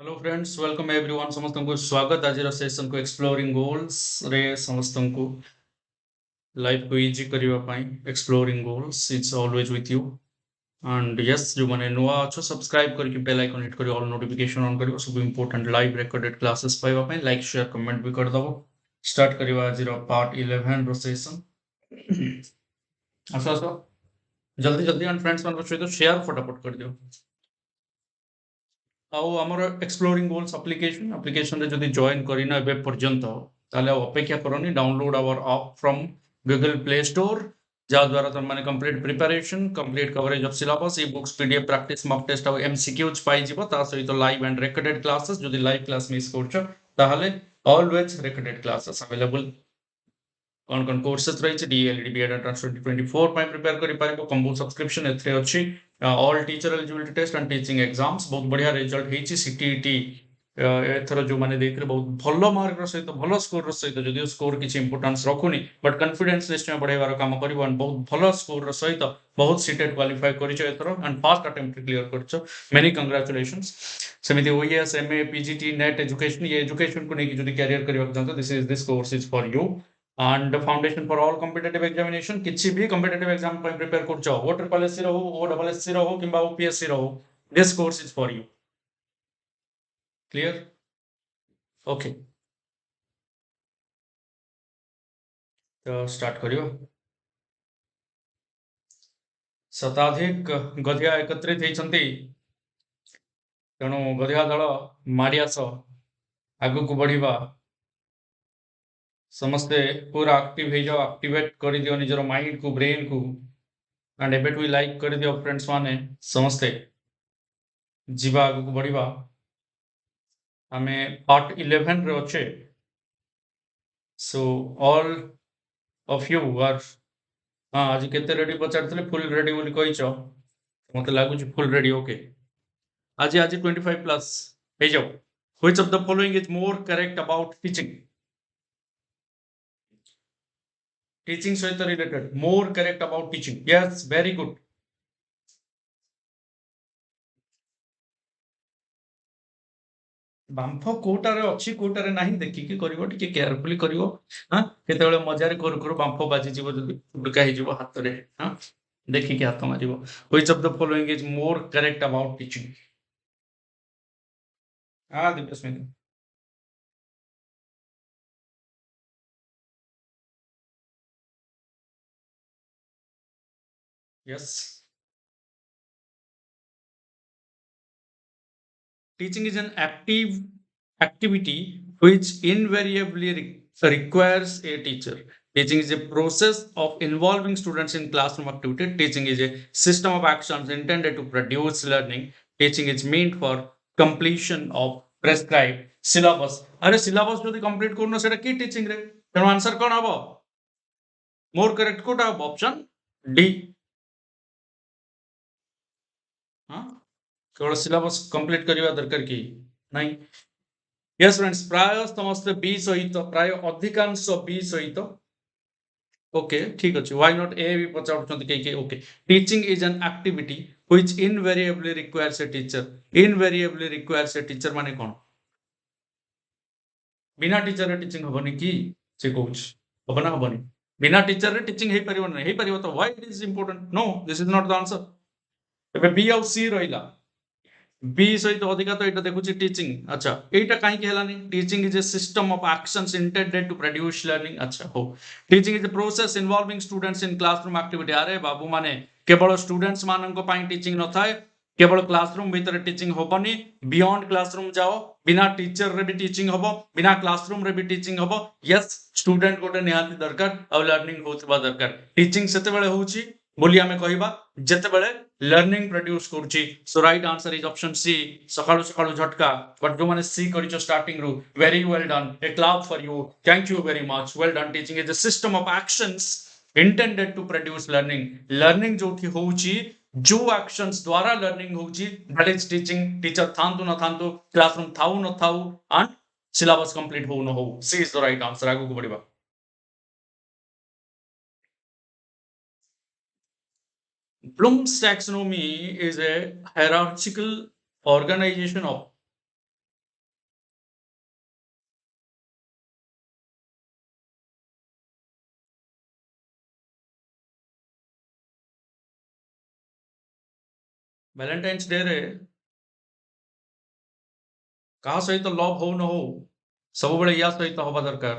Hello friends, welcome everyone. समस्त को स्वागत आज सेशन को एक्सप्लोरिंग गोल्स रे समस्त को लाइफ को इजी करबा पई exploring goals it's always with you. And yes, जो माने नुआ अच्छो सब्सक्राइब करके बेल आइकन हिट करी ऑल नोटिफिकेशन ऑन करियो। सब इंपोर्टेंट लाइव रिकॉर्डेड क्लासेस पाइबा पई लाइक शेयर कमेंट भी कर दबो। स्टार्ट करबा आज रो पार्ट 11 रो सेशन। आसो आसो जल्दी जल्दी एंड फ्रेंड्स मन को सहित शेयर फटाफट कर दियो। ଆଉ ଆମର ଏକ୍ସପ୍ଲୋରିଂ ଗୋଲ୍ସ ଆପ୍ଲିକେସନରେ ଯଦି ଜଏନ୍ କରିନ ଏବେ ପର୍ଯ୍ୟନ୍ତ ତାହେଲେ ଆଉ ଅପେକ୍ଷା କରନି, download our app from Google Play Store, ଯାହାଦ୍ୱାରା ତୁମମାନେ complete preparation, complete coverage of syllabus, e books, PDF, practice, mock test ଆଉ ଏମସିକ୍ୟୁଜ ପାଇଯିବ। ତା ସହିତ ଲାଇଭ୍ ଆଣ୍ଡ ରେକର୍ଡେଡ୍ କ୍ଲାसेस। ଯଦି ଲାଇଭ୍ କ୍ଲାସ୍ ମିସ୍ କରୁଛ ତାହେଲେ ଅଲୱେଜ୍ ରେକର୍ଡେଡ୍ କ୍ଲାसेस ଆଭେଲେବୁଲ। कौन कौन कोर्सेस रही डीएलडी बीएड एंट्रेंस 2024 ପାଇଁ ପ୍ରିପେୟାର କରିପାରିବ। କମ୍ବୋ ସବସ୍କ୍ରିପସନ୍ ଏଥିରେ ଅଛି। All teacher eligibility test and teaching exams ବହୁତ ବଢିଆ ରେଜଲ୍ଟ ହେଇଛି। ସିଟିଇଟି ଏଥର ଯୋଉମାନେ ଦେଇଥିଲେ ବହୁତ ଭଲ ମାର୍କର ସହିତ, ଭଲ ସ୍କୋରର ସହିତ, ଯଦିଓ ସ୍କୋର କିଛି ଇମ୍ପୋର୍ଟାନ୍ସ ରଖୁନି ବଟ୍ କନଫିଡେନ୍ସ ନିଶ୍ଚୟ ବଢେଇବାର କାମ କରିବ। ଆଣ୍ଡ ବହୁତ ଭଲ ସ୍କୋରର ସହିତ ବହୁତ ସିଟେଟ୍ କ୍ୱାଲିଫାଏ କରିଛ ଏଥର ଆଣ୍ଡ ଫାଷ୍ଟ ଆଟେମ୍ପ୍ଟରେ କ୍ଲିୟର କରିଛ। Many congratulations. ସେମିତି ଓଇଏସ୍, ଏମଏ, ପିଜିଟି, ନେଟ୍ ଏଜୁକେशन, ये एजुकेशन को लेकर ଯଦି କ୍ୟାରିୟର କରିବାକୁ ଚାହୁଁଛ this course is for you। and foundation for all competitive examination, किसी भी competitive exam ପାଇଁ prepare କରୁଛ, ଓ ट्रिपल एससी रो हो, OSSTET रो हो किंबा ओपीएससी रो हो, this course is for you। clear? okay, तो start करियो। शताधिक गधिया एकत्रित ହେଇଛନ୍ତି, ତେଣୁ ଗଧିଆ ଦଳ ମାଡ଼ି ଆସ, ଆଗକୁ ବଢିବା। ସମସ୍ତେ पूरा एक्टिव हो जाओ, एक्टिवेट कर दियो निजर माइंड को, ब्रेन को। एंड एबेटू लाइक कर दियो फ्रेंड्स माने समस्ते जीवा आगु बढ़िबा। आमे पार्ट 11 रे अच्छे। So all of you are हाँ आज केते रेडी पचारथिले, फुल रेडी बोली कहिचो, मते लागुची फुल रेडी। ओके, आज आज 25 प्लस हे जाओ। Which of the following is more correct about teaching? Teaching सहित related more correct about teaching, yes very good. बांफ कोटारे अच्छी कोटारे नहीं देखिकी करिवो, टिके केयरफुली करिवो। हां केतेबेले मजारे करू करू बांफ बाजी जीवो, जदी उडका हे जीवो हाथ रे। हां देखिकी हाथ मारिवो। Which of the following is more correct about teaching? Dibyasmita, yes. Teaching is an active activity which invariably requires a teacher. Teaching is a process of involving students in classroom activity. Teaching is a system of actions intended to produce learning. Teaching is meant for completion of prescribed syllabus. अरे syllabus जो complete करनो सेटा की teaching रे, तेणु answer कोन हबो? More correct Kota हबो? Option D. हां केवल सिलेबस कंप्लीट करबा दरकार की नहीं। यस फ्रेंड्स, प्राय समस्त बी सहित, प्राय अधिकांश बी सहित। ओके ठीक अच्छे, व्हाई नॉट ए भी पचारुछंती के okay. Teaching is an activity which invariably requires a teacher. Invariably requires a teacher माने कोन? बिना टीचर रे टीचिंग हबनी कि से कहूछ, हबना हबनी? बिना टीचर रे टीचिंग हे परिबो नै, हे परिबो तो why it is important? No, this is not the answer. एबे बी और सी रहिला, बी सहित अधिका तो एटा देखुची टीचिंग। अच्छा एटा काहे के हलानी? Teaching is a system of actions intended to produce learning. अच्छा हो, teaching is a process involving students in classroom activity. अरे बाबू माने केवल स्टूडेंट्स मानन को पाई टीचिंग न थाए, केवल क्लासरूम भीतर टीचिंग होबनी, बियॉन्ड क्लासरूम जाओ, बिना टीचर रे भी टीचिंग होबो, बिना क्लासरूम रे भी टीचिंग होबो। यस, स्टूडेंट गोटे निहाती दरकार और लर्निंग होतबा दरकार। टीचिंग सेते बेले होउची बोली आमे कहिबा जेते बेले लर्निंग प्रोड्यूस करूची। So right answer is option C, सकाळू सकाळू झटका। बट जो माने सी करिचो स्टार्टिंग रू, very well done, a clap for you, thank you very much, well done. Teaching is a system of actions intended to produce learning. Learning जोठी होउची, जो एक्शंस द्वारा लर्निंग होउची, दैट इज टीचिंग। टीचर थांतु न थांतु, classroom थाउ न थाउ, and syllabus complete हो न हो, सी इज द राइट आंसर। आगु को बढ़िबा। Bloom's taxonomy is a hierarchical organization of Valentine's day रे कहा सहित लव हो न हो सब बेले या सहित हवा दरकार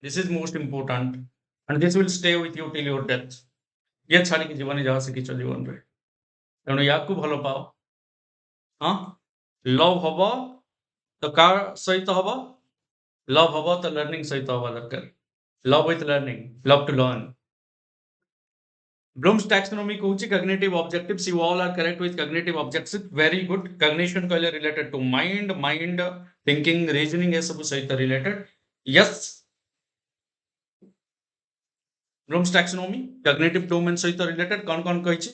this is most important and this will stay with you till your death ये छाड़ी के जीवन जहाँ शिखिच जीवन रे तेणु या भल पाओ हाँ लव हम तो का सहित हम लव हम तो लर्निंग सहित हवा दरकार love with learning love to learn Bloom's taxonomy कहूची cognitive objectives you all are correct with cognitive objectives very good cognition कहले related to mind thinking reasoning ये सब सहित related yes Bloom's taxonomy cognitive domain सहित related कौन कहिची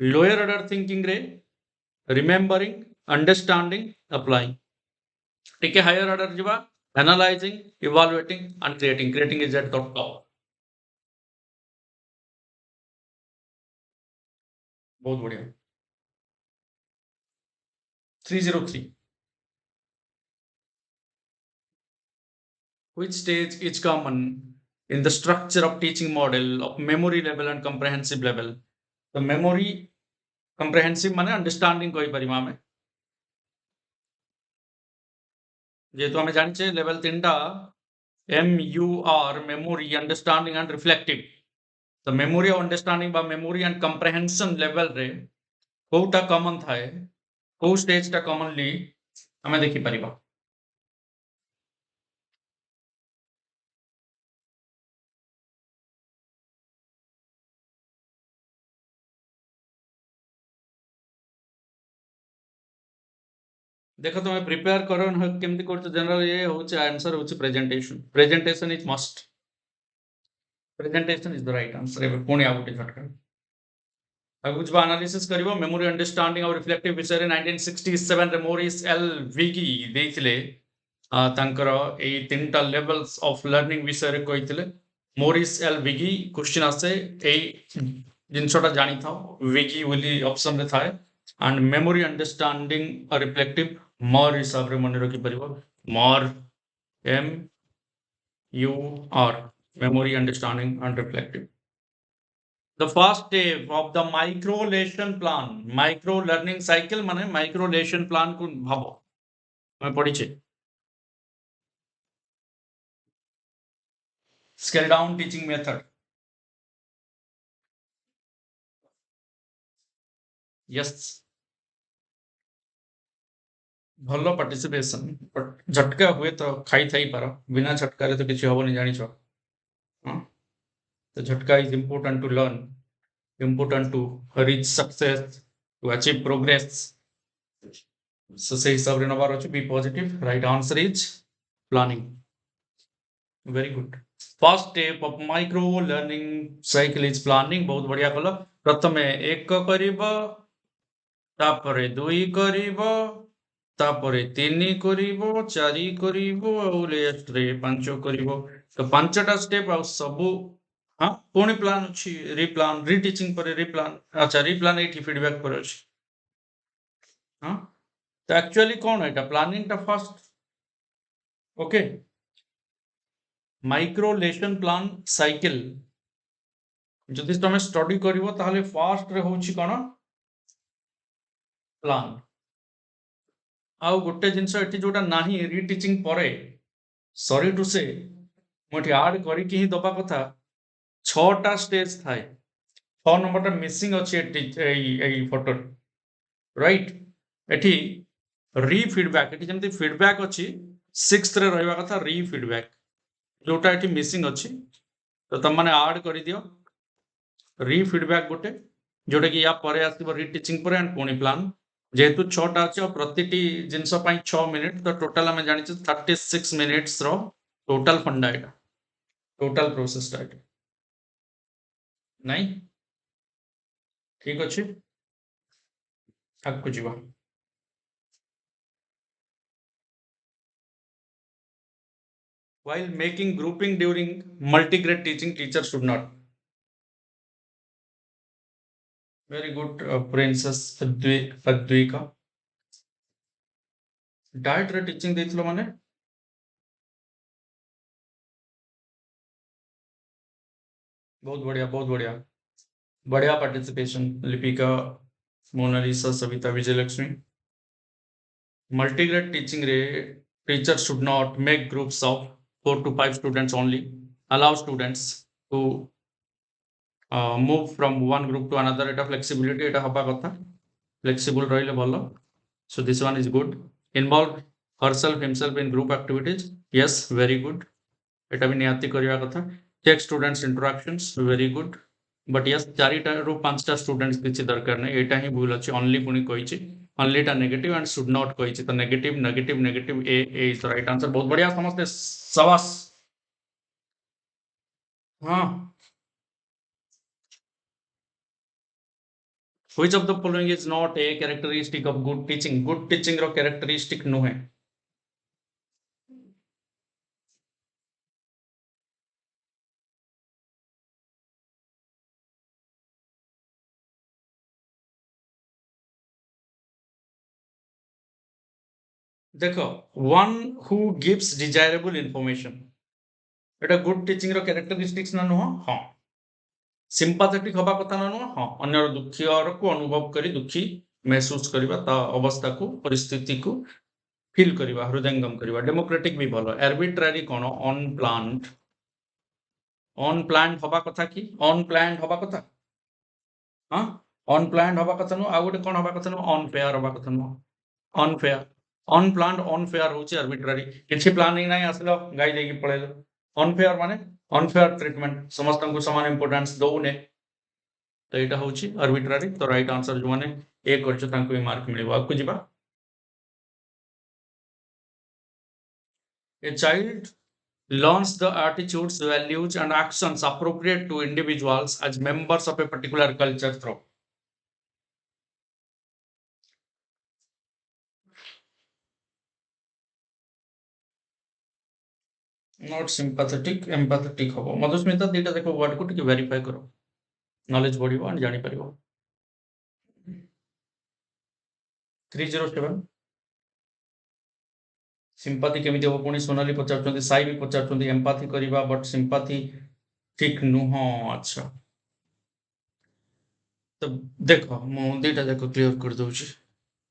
lower order thinking रे remembering understanding applying ठीक है higher order जीवा analyzing evaluating and creating is at the top बहुत बढ़िया 303 which stage is common in the structure of teaching model of memory level and comprehensive level the memory comprehensive माने understanding कोई परिमा में जेहेतु आम जाने level 3टा MUR memory understanding and reflective the memory of understanding बा memory and comprehension level रे Kota common थाए को स्टेज टा कॉमनली हमें देखि परिबा देखो तुम्हें प्रिपेयर करो केमती करछ जनरल ये होछ आंसर होछ presentation is must presentation is the right answer एबे पुणी आउटे झटका कुछ एनालिसिस करिवो मेमोरी अंडरस्टैंडिंग और रिफ्लेक्टिव विषय रे 1967 रे मोरिस एल विगी देथिले तांकर ए तीनटा लेवल्स ऑफ लर्निंग विषय रे कहिथिले मोरिस एल विगी क्वेश्चन आसे ए जिनसटा जानि था विगी बोली ऑप्शन रे थाए एंड मेमोरी अंडरस्टैंडिंग और रिफ्लेक्टिव मोर हिसाब रे मन रखि परिबो मोर MUR memory understanding and reflective the first step of the micro lesson plan micro learning cycle माने micro lesson plan को भाबो मैं पढ़ी छे scale down teaching method yes भलो पार्टिसिपेशन बट झटका हुए तो खाई थाई पारो बिना झटका रे तो किछि हबो नहीं जानि छ हां तो झटका is important to learn important to reach success to achieve progress so से हिसाब रे नबार अछि be positive right answer is planning very good first step of micro learning cycle is planning बहुत बढ़िया कल प्रथमे एक करिबो तापरे दुई करिबो तापरे तीन करिबो चारि करिबो और लास्ट रे पांच करिबो तो पांचटा स्टेप आ सब हाँ पुणी प्लान अछि रिप्लान रीटीचिंग पर रिप्लान अच्छा रिप्लान एठी फीडबैक पर अछि हाँ तो एक्चुअली कौन है एटा प्लानिंग टा first okay micro lesson plan cycle जदि तुम स्टडी करिवो ताहले फास्ट रे होछि कोन प्लान आउ गोटे जिंस एठी जोटा नाही रीटीचिंग परे सॉरी टू से मोठी ऐड करी कि ही दबा कथा 6टा स्टेज थाए 6 नंबरटा मिसिंग अछि एई फोटो राइट एठी री फीडबैक एठी जेमति फीडबैक अछि 6th रे रहबा कथा री फीडबैक जोटा एठी मिसिंग अछि तो तुम माने ऐड करि दियो री फीडबैक गोटे जोटा कि या परे आसीबो रीटीचिंग परे एंड पुणी प्लान जेहेतु 6टा अछि और प्रतिटी जिंस पई 6 मिनिट तो टोटल हम जानि 36 मिनिट्स रो टोटल फंडा एटा टोटल प्रोसेस टा एटा नहीं ठीक अछि आगु जीवा while making grouping during multi-grade teaching teacher should not very good princess Advika DIET रे टीचिंग देथिलो माने बहुत बढ़िया बढ़िया participation Lipika, Monalisa, Savita, Vijayalakshmi. Multigrade teaching रे teacher should not make groups of 4 to 5 students only, allow students to move from one group to another. एटा flexibility एटा हबा कथा, फ्लेक्सिबल रहिले भलो। So this one is good. Involve herself himself in group activities, yes very good, एटा भी निहाती करिया कथा। Take students interactions, very good, but yes 4 टा 5 टा स्टूडेंट्स किछि दरकार नै, एटा ही भूल अछि। ओनली पुनी कहिछि, ओनली टा नेगेटिव एंड शुड नॉट कहिछि, तो negative negative negative A is the right answer. बहुत बढ़िया समझते, शाबाश। हां, which of the following is not a characteristic of good teaching? Good teaching रो कैरेक्टरिस्टिक नुहे। देखो, one who gives desirable information, एटा गुड टीचिंग रो कैरेक्टरिस्टिक्स ना नुह? हां। सिंपाथेटिक हवा कथा ना नुह? हां। अन्यर दुखी और को अनुभव करी दुखी महसूस करबा, ता अवस्था को परिस्थिति को फील करबा, हृदयंगम करबा। डेमोक्रेटिक भी भलो। आर्बिट्रारी कोन? अनप्लान्ड। अनप्लान्ड हवा कथा कि अनप्लान्ड हवा कथा? हां, अनप्लान्ड हवा कथा नु। आ गोटे कोन हवा कथा नु? अनफेयर हवा कथा नु। अनफेयर, अनप्लान्ड अनफेयर होची आर्बिट्रारी। किछि प्लानिंग नाही, आसलो गाई देकी पळेलो। अनफेयर माने अनफेयर ट्रीटमेंट, समस्त को समान इंपोर्टेंस दउने, तो एटा होची आर्बिट्रारी। तो राइट आंसर जो माने ए करछ तांको ही मार्क मिलिबो। आकु जिबा। A child learns the attitudes, values, and actions appropriate to individuals as members of a particular culture through. Not sympathetic, empathetic होबो। मधुस्मिता दीटा देखो वर्ड को टिके वेरीफाई करो, नॉलेज बढ़िबो एंड जानि परिबो। 307 सिंपैथी केमिति हो? पुणी सोनाली पचारचंदी, साई भी पचारचंदी एम्पैथी करिबा, बट सिंपैथी ठीक नुह। अच्छा, तो देखो मु दीटा देखो क्लियर कर दउची।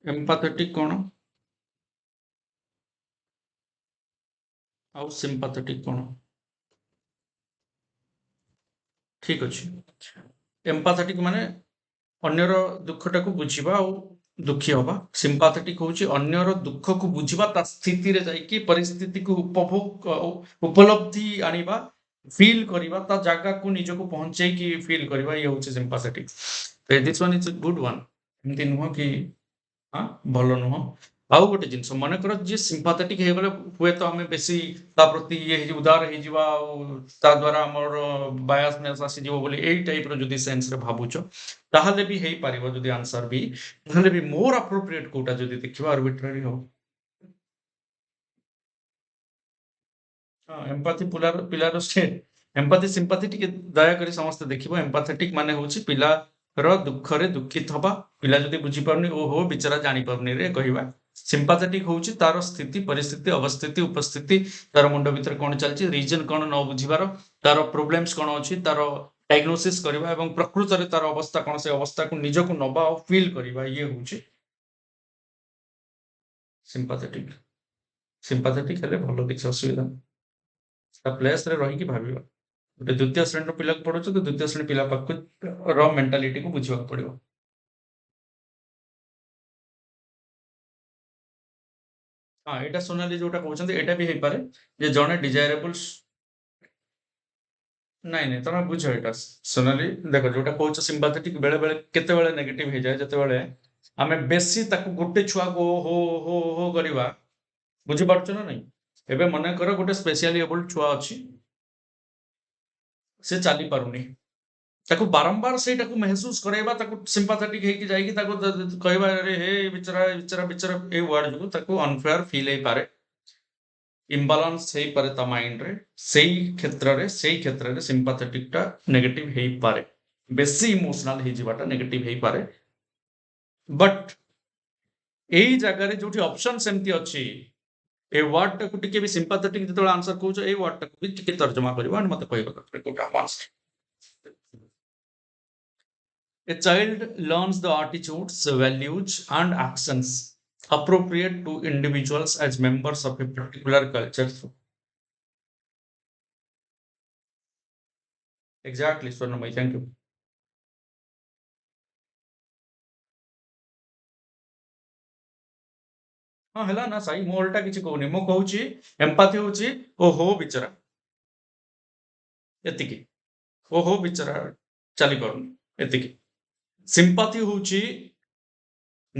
एम्पैथेटिक कोन आउ सिंपैथेटिक कोन? ठीक अछि। एम्पैथेटिक माने अन्यर दुःखटाକୁ ବୁଝିବା ଆଉ ଦୁଃଖୀ ହବା। ସିମ୍ପାଥେଟିक ହଉଛି ଅନ୍ୟର ଦୁଃଖକୁ ବୁଝିବା, ତା ସ୍ଥିତିରେ ଯାଇକି ପରିସ୍ଥିତିକୁ ଉପଭୋଗ ଉପଲବ୍ଧି ଆଣିବା, ଫିଲ୍ କରିବା, ତା ଜାଗାକୁ ନିଜକୁ ପହଞ୍ଚେଇକି ଫିଲ୍ କରିବା, ଇଏ ହଉଛି sympathetic. This one is good one. ଏମିତି ନୁହଁ କି ହଁ ଭଲ ନୁହଁ। ଆଉ ଗୋଟେ ଜିନିଷ ମନେକର, ଯିଏ ସିମ୍ପାଥେଟିକ ହେଇଗଲେ ହୁଏତ ଆମେ ବେଶୀ ତା ପ୍ରତି ଇଏ ହେଇଯିବ, ଉଦାର ହେଇଯିବା, ଆଉ ତା ଦ୍ୱାରା ଆମର ବାୟାସନେସ୍ ଆସିଯିବ ବୋଲି ଏଇ ଟାଇପର ଯଦି ସେନ୍ସରେ ଭାବୁଛ, ତାହେଲେ ବି ହେଇପାରିବ। ଯଦି ଆନ୍ସର ବି ତାହେଲେ ବି ମୋର ଆପ୍ରୋପ୍ରିଏଟ କୋଉଟା ଯଦି ଦେଖିବା, ଆର୍ବିଟ୍ରାରୀ ହବ। ହଁ, ଏମ୍ପାଥି ପିଲାର ଷ୍ଟେଟ୍। ଏମ୍ପାଥି ସିମ୍ପାଥି ଟିକେ ଦୟାକରି ସମସ୍ତେ ଦେଖିବ। ଏମ୍ପାଥେଟିକ ମାନେ ହଉଛି ପିଲାର ଦୁଃଖରେ ଦୁଃଖିତ ହବା, ପିଲା ଯଦି ବୁଝିପାରୁନି ଓହୋ ବିଚାରା ଜାଣିପାରୁନି ରେ କହିବା। ସିମ୍ପାଥେଟିକ ହଉଛି ତାର ସ୍ଥିତି ପରିସ୍ଥିତି ଅବସ୍ଥିତି ଉପସ୍ଥିତି, ତାର ମୁଣ୍ଡ ଭିତରେ କଣ ଚାଲିଛି, ରିଜନ କଣ ନ ବୁଝିବାର, ତାର ପ୍ରୋବ୍ଲେମ୍ସ କଣ ଅଛି, ତାର ଡାଇଗ୍ନୋସିସ୍ କରିବା ଏବଂ ପ୍ରକୃତରେ ତାର ଅବସ୍ଥା କଣ, ସେ ଅବସ୍ଥାକୁ ନିଜକୁ ନବା ଆଉ ଫିଲ୍ କରିବା, ଇଏ ହଉଛି ସିମ୍ପାଥେଟିକ। ସିମ୍ପାଥେଟିକ ହେଲେ ଭଲ, କିଛି ଅସୁବିଧା ନାହିଁ। ତା ପ୍ଲେସରେ ରହିକି ଭାବିବା। ଗୋଟେ ଦ୍ୱିତୀୟ ଶ୍ରେଣୀର ପିଲାକୁ ପଢଉଛ, ତ ଦ୍ୱିତୀୟ ଶ୍ରେଣୀ ପିଲା ପାଖକୁ ର ମେଣ୍ଟାଲିଟିକୁ ବୁଝିବାକୁ ପଡିବ। ହଁ, ଏଇଟା ସୋନାଲି ଯୋଉଟା କହୁଛନ୍ତି ଏଇଟା ବି ହେଇପାରେ, ଯେ ଜଣେ ଡିଜାଇରେବଲ। ନାଇଁ ନାଇଁ, ତମେ ବୁଝ ଏଇଟା ସୋନାଲି। ଦେଖ, ଯୋଉଟା କହୁଛ ସିମ୍ପାଥେଟିକ ବେଳେ ବେଳେ କେତେବେଳେ ନେଗେଟିଭ ହେଇଯାଏ, ଯେତେବେଳେ ଆମେ ବେଶୀ ତାକୁ ଗୋଟେ ଛୁଆକୁ ହୋ ହୋ ହୋ କରିବା। ବୁଝିପାରୁଛ ନା ନାଇଁ? ଏବେ ମନେକର ଗୋଟେ ସ୍ପେଶିଆଲି ଏବୁଲ୍ଡ ଛୁଆ ଅଛି, ସେ ଚାଲି ପାରୁନି, ତାକୁ ବାରମ୍ବାର ସେଇଟାକୁ ମେହସୁସ କରାଇବା, ତାକୁ ସିମ୍ପାଥେଟିକ ହେଇକି ଯାଇକି ତାକୁ କହିବା ଆରେ ହେ ବିଚରା ବିଚରା ବିଚରା, ଏଇ ୱାର୍ଡ ଯୋଗୁ ତାକୁ ଅନଫେୟାର ଫିଲ୍ ହେଇପାରେ, ଇମ୍ବାଲାନ୍ସ ହେଇପାରେ ତା ମାଇଣ୍ଡରେ। ସେଇ କ୍ଷେତ୍ରରେ ସିମ୍ପାଥେଟିକ ଟା ନେଗେଟିଭ ହେଇପାରେ, ବେଶୀ ଇମୋସନାଲ ହେଇଯିବାଟା ନେଗେଟିଭ ହେଇପାରେ। ବଟ୍ ଏଇ ଜାଗାରେ ଯୋଉଠି ଅପସନ ସେମିତି ଅଛି, ଏ ୱାର୍ଡ ଟାକୁ ଟିକେ ବି ସିମ୍ପାଥେଟିକ ଯେତେବେଳେ ଆନ୍ସର କହୁଛ, ଏଇ ୱାର୍ଡ ଟାକୁ ବି ଟିକେ ତର୍ଜମା କରିବା, ମତେ କହିବା ଦରକାର କୋଉଟା A child learns the attitudes, values, and actions appropriate to individuals as members of a particular culture. Exactly, Swarnamai. Thank you. ହଁ ହେଲା ନା ସାଇ ମୁଁ ଓଲଟା କିଛି କହୁନି ମୁଁ କହୁଛି ଏମ୍ପାଥି ହଉଛି ଓହୋ ବିଚରା ଏତିକି ଓହୋ ବିଚରା ଚାଲିପାରୁନି ଏତିକି ସିମ୍ପାଥି ହଉଛି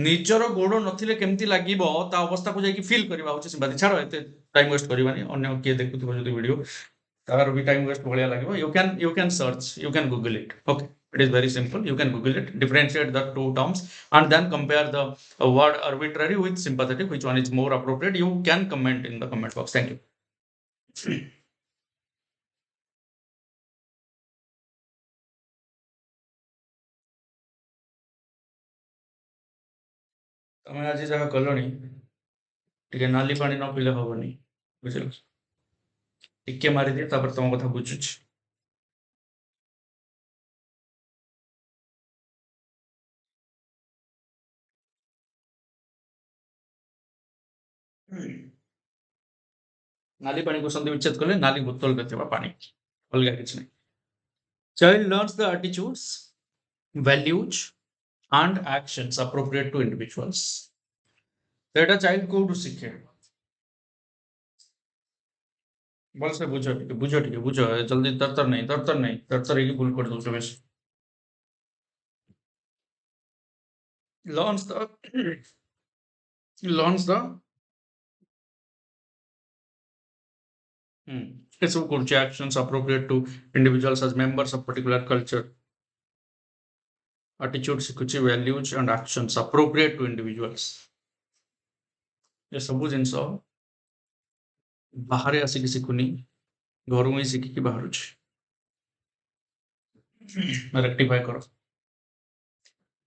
ନିଜର ଗୋଡ ନଥିଲେ କେମିତି ଲାଗିବ ତା ଅବସ୍ଥାକୁ ଯାଇକି ଫିଲ୍ କରିବା ହଉଛି ସିମ୍ପାଥି ଛାଡ ଏତେ ଟାଇମ ୱେଷ୍ଟ କରିବାନି ଅନ୍ୟ କିଏ ଦେଖୁଥିବ ଯଦି ଭିଡିଓ ତାର ବି ଟାଇମ ୱେଷ୍ଟ ଭଳିଆ ଲାଗିବ you can search you can google it okay it is very simple you can google it differentiate the two terms and then compare the word arbitrary with sympathetic which one is more appropriate you can comment in the comment box thank you ତମେ ଆଜି ଯାହା କଲଣି ଟିକେ ନାଲି ପାଣି ନ ପିଇଲେ ହବନି ବୁଝିଲ ଟିକେ ମାରିଦିଏ ତାପରେ ତମ କଥା ବୁଝୁଛି नाली पानी को सन्धि विच्छेद कले नाली बोतल ଥିବା ପାଣି ଅଲଗା କିଛି ନାହିଁ child learns the attitudes values and actions appropriate to individuals तो ଏଟା child କୋଉଠୁ ଶିଖେ ଭଲସେ ବୁଝ ଜଲ୍ଦି ତରତର ହେଇକି ଭୁଲ କରିଦଉଛ ବେଶ learns the learns the ଏସବୁ କରୁଛି actions appropriate to individuals as members of particular culture attitude ଶିଖୁଛି values and actions appropriate to individuals ଏ ସବୁ ଜିନିଷ ବାହାରେ ଆସିକି ଶିଖୁନି ଘରୁ ହିଁ ଶିଖିକି ବାହାରୁଛି रेक्टिफाई करो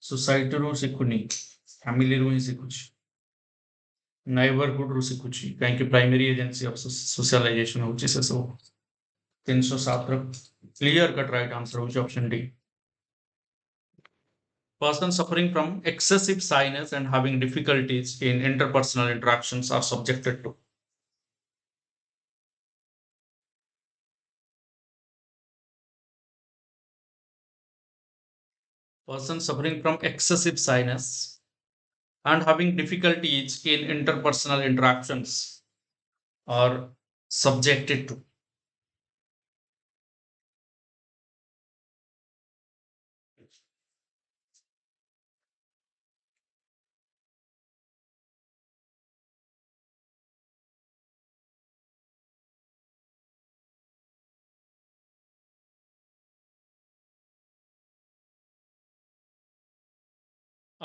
सोसाइटी शिखुनी फैमिली रू ही शिखुची नेबरहुड रू शिखुची कहीं प्राइमरी एजेंसी ऑफ सोशलाइजेशन होची से सब 307 रो क्लियर कट राइट आंसर होची option D person suffering from excessive shyness and having difficulties in interpersonal interactions are subjected to person suffering from excessive shyness and having difficulties in interpersonal interactions are subjected to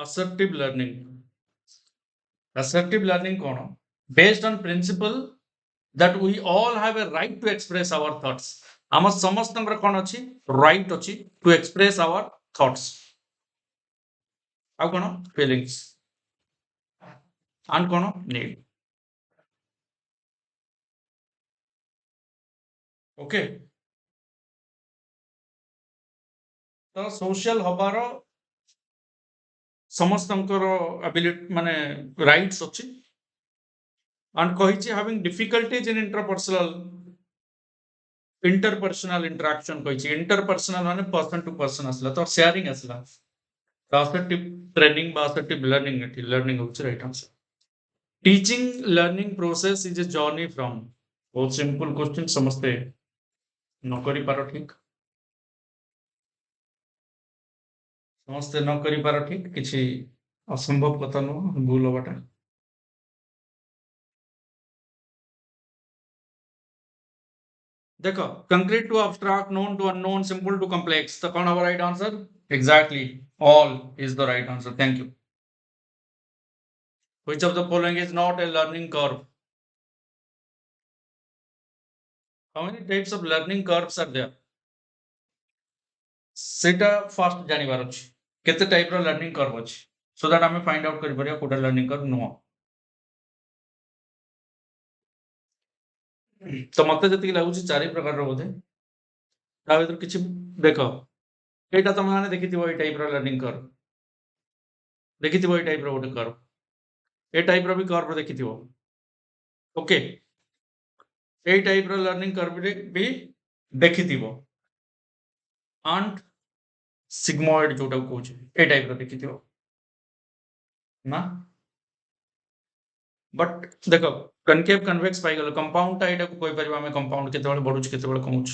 assertive learning assertive learning कौन based on principle that we all have a right to express our thoughts आम समस्त कौन अच्छी right अच्छी to express our thoughts आउ कौन feelings and कौन need okay तो social हबार समस्त ability माने rights अच्छी and कही having difficulties in interpersonal interaction कही interpersonal माने person to person असला तो sharing असला assertive training बा assertive learning learning होची right answer teaching learning process is a journey from बहुत simple question समझते न करी पारो ठीक समझते न करी पारो ठीक किसी असंभव कथा न भूल हबाटा देखो concrete to abstract known to unknown simple to complex तो कौन हमारा right answer exactly all is the right answer thank you which of the following is not a learning curve how many types of learning curves are there सेटा fast जानिबार अछि केते type रो learning curve अछि so that हमें find out करि परिया Kota learning curve नुह तो मते जति लागु चारि प्रकार रो बोधे ता भीतर किछि देखो एटा तुम माने देखिथिबो ए टाइप रो लर्निंग कर्व देखिथिबो ए टाइप रो गोटे कर्व ए टाइप रो भी कर्व देखिथिबो ओके ए टाइप रो लर्निंग कर्व रे भी देखिथिबो एंड सिग्मोइड जोटा कहूछ ए टाइप रो देखिथिबो ना बट देखो कनकेव कन्वेक्स पाई गलो कंपाउंड टा एटा को कोइ परिबा में कंपाउंड केतेबेले बढ़ुछ केतेबेले कमुछ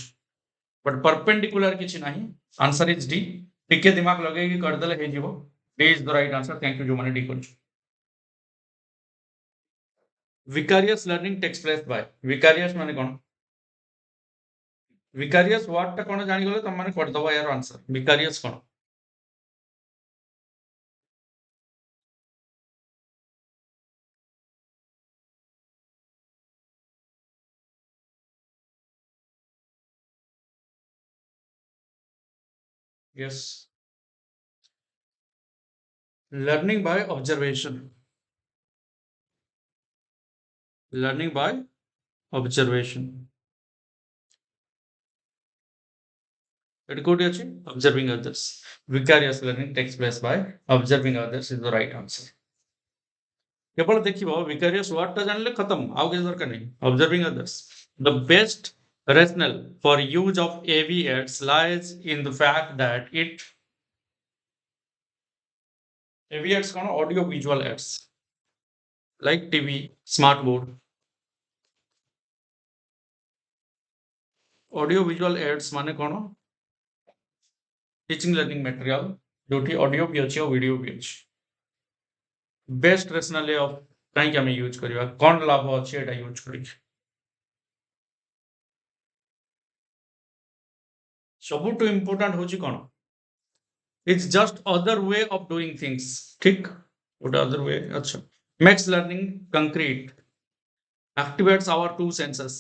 बट परपेंडिकुलर किछि नाही आंसर इज डी टिके दिमाग लगे कि कर देले हे जीवो D is the right answer thank you जो माने डी करछ विकारियस लर्निंग टेक्स प्लेस बाय विकारियस माने कोन विकारियस वर्ड टा कोन जानि गले तुम माने कर दबो यार आंसर विकारियस कोन yes learning by observation learning by observation it could be observing others vicarious learning takes place by observing others is the right answer केवल देखिबो vicarious word टा जानले खत्म आउ के दरकार नहीं observing others the best rationale for use of AV ads lies in the fact that it AV ads cone audio visual ads like TV smart board audio visual ads माने कोन teaching learning material जोठी audio भी अछि और video भी अछि best rational of काई के हम use करबा कोन लाभ अछि एटा यूज करी सबुटो इंपोर्टेंट होची कोन it's just other way of doing things ठीक व्हाट अदर वे अच्छा makes learning concrete activates our two senses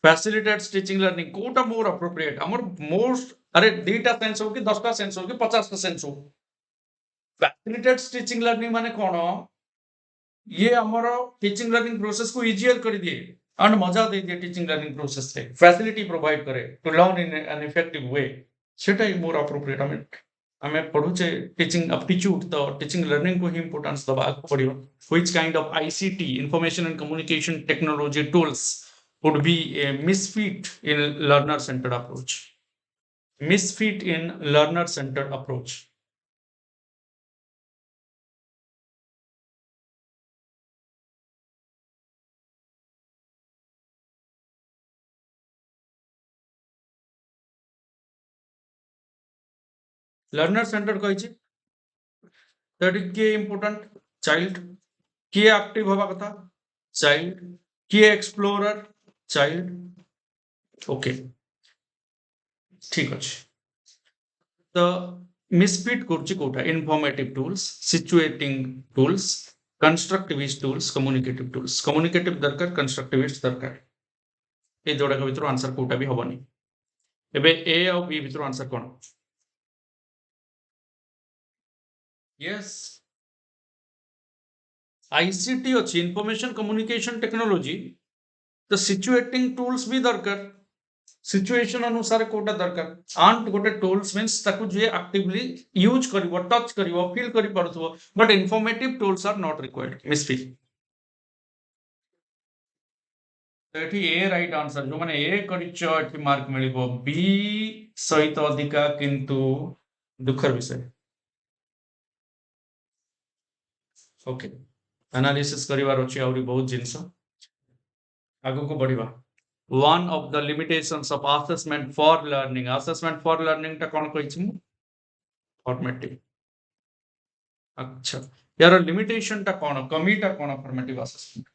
facilitates teaching learning कोटा मोर appropriate हमर मोस्ट अरे दीटा सेंस हो कि 10टा सेंस हो कि 50टा सेंस हो facilitates teaching learning माने कोन ये हमारा टीचिंग लर्निंग प्रोसेस को इजियर कर दिए एंड मजा दे दिए टीचिंग लर्निंग प्रोसेस से फैसिलिटी प्रोवाइड करे to learn in an effective way सेटा ही मोर अप्रोप्रिएट हमें पढुचे टीचिंग एप्टीट्यूड तो टीचिंग लर्निंग को ही इंपोर्टेंस दबा पड़ियो which kind of ICT information and communication technology tools would be a misfit in learner centered approach learner centered कहिछि that is के important child किए active होबा कथा चाइल्ड किए एक्सप्लोरर चाइल्ड ओके ठीक अछि तो मिसफिट करछि कोटा informative tools situating tools constructivist tools communicative दरकार कंस्ट्रक्टिविस्ट दरकार ए जोड़ा के भीतर आंसर कोटा भी हबनी एबे ए और बी भीतर आंसर कोन यस आईसीटी अछि इंफॉर्मेशन कम्युनिकेशन टेक्नोलॉजी तो सिचुएटिंग टूल्स भी दरकार सिचुएशन अनुसार कोटा दरकार आंट गोटे टूल्स मींस ताकू जे एक्टिवली यूज करिवो टच करिवो फील करि परथबो but informative tools are not required मिसफिल तो एठी ए राइट आंसर जो माने ए करिच एठी मार्क मिलिबो बी सहित अधिका किंतु दुखर विषय ओके एनालिसिस करिवार अछि आउरी बहुत जिंस आगु को बढ़िबा one of the limitations of assessment for learning टा कोन कहै छी फॉर्मेटिव अच्छा यार लिमिटेशन टा कोन कमी टा कोन फॉर्मेटिव असेसमेंट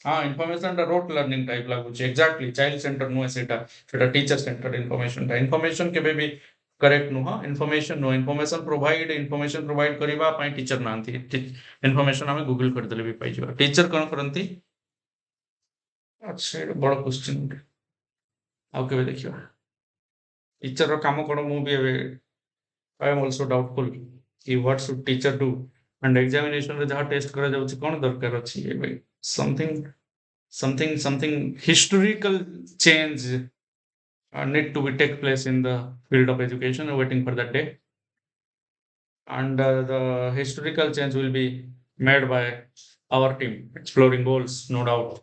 हां इंफॉर्मेशन टा रोट लर्निंग टाइप लागु छै एग्जैक्टली चाइल्ड सेंटर नो सेटा टीचर सेंटर इंफॉर्मेशन केबे भी करेक्ट नु हां इंफॉर्मेशन प्रोवाइड करिबा पई टीचर नांती इंफॉर्मेशन हमें गूगल कर देले भी पाइ जबा टीचर कोन करंती अच्छा ये बड़ क्वेश्चन आउ केबे देखिबा टीचर रो काम कोन मु भी एबे आई एम आल्सो डाउटफुल कि what should teacher do and examination रे जहा टेस्ट करा जाउछि कोन दरकार अछि एबे something historical change need to be take place in the field of education, waiting for that day. And the historical change will be made by our team, exploring goals, no doubt.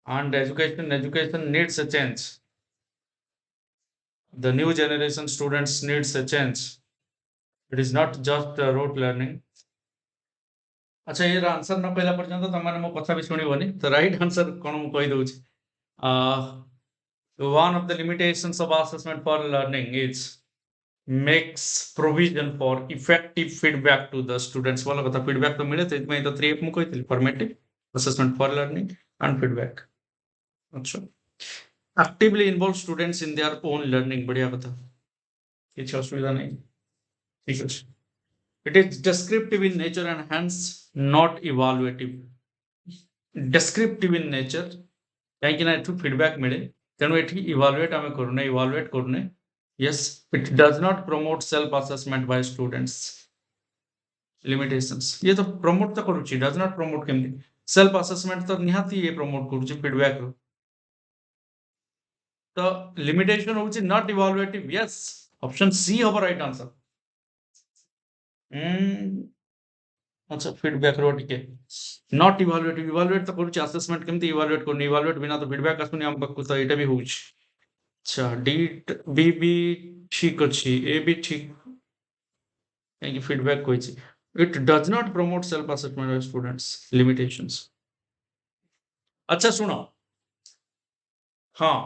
And education needs a change. The new generation students needs a change. It is not just rote learning. अच्छा ये answer न कहला पर्यंत तमाने मो कथा भी सुनिबनी तो right answer कोन मु कहि दउछि one of the limitations of assessment for learning is makes provision for effective feedback to the students वाला कथा feedback तो मिले तो इतमें तो 3F मु कहितली formative assessment for learning and feedback अच्छा actively involve students in their own learning बढ़िया कथा କିଛି ଅସୁବିଧା ନାହିଁ ଠିକ ଅଛି it is descriptive in nature and hence not evaluative descriptive in nature कहीं ना एठू फीडबैक मिले तेणु एठी इवालुएट आमे करूने evaluate करूने yes it does not promote self assessment by students limitations ये तो प्रमोट तो करूची does not promote केमती self assessment तो निहाती ये प्रमोट करूची फीडबैक रो तो limitation होची not evaluative yes option C होबो राइट आंसर अच्छा फीडबैक रो टिके नॉट इवालुएटिव इवालुएट तो करूची असेसमेंट केमती इवालुएट करनी इवालुएट बिना तो फीडबैक आसुनी हम पक्कु तो एटा भी होउची अच्छा डी बी भी ठीक अछि ए भी ठीक कहीं फीडबैक कोई it does not promote self assessment by students limitations अच्छा सुनो हाँ